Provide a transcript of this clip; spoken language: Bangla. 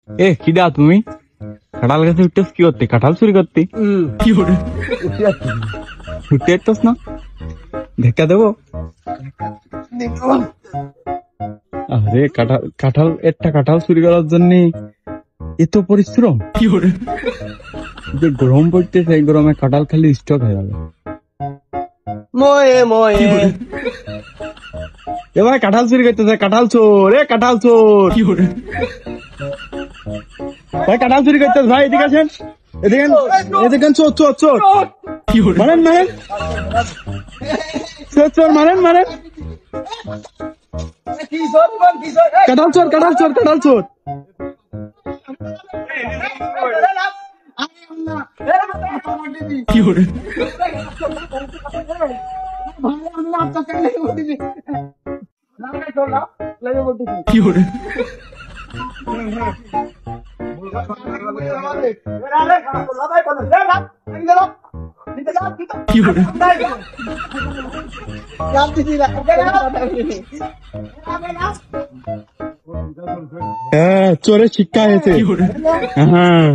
এ কিডা তুমি কাঁঠাল গাছে উঠতেছ কি করতে? কাঁঠাল চুরি করতে? কি করে উঠতে পারতস না? ধাক্কা দেবো? আরে কাঁঠাল একটা কাঁঠাল চুরি করার জন্য এত পরিশ্রম? কি করে যে গরম পড়তেছে, এই গরমে কাঁঠাল খালি স্টক হয়ে যাবে। ময়ে ময়ে এ ভাই কাঁঠাল চুরি করতেছে, কাঁঠাল চোর, এ কাঁঠাল চোর। কি করে ভাই কাঁঠাল চুরি করতেছে? ভাই এদিকে আসেন, এদিকে এদিকে, চোর চোর চোর। কি করে মারেন মারেন, চোর চোর মারেন মারেন। কাঁঠাল চোর কাঁঠাল চোর কাঁঠাল চোর। কি করে কি করে কি করে হ্যাঁ, চোরের শিক্ষা হয়েছে। হ্যাঁ।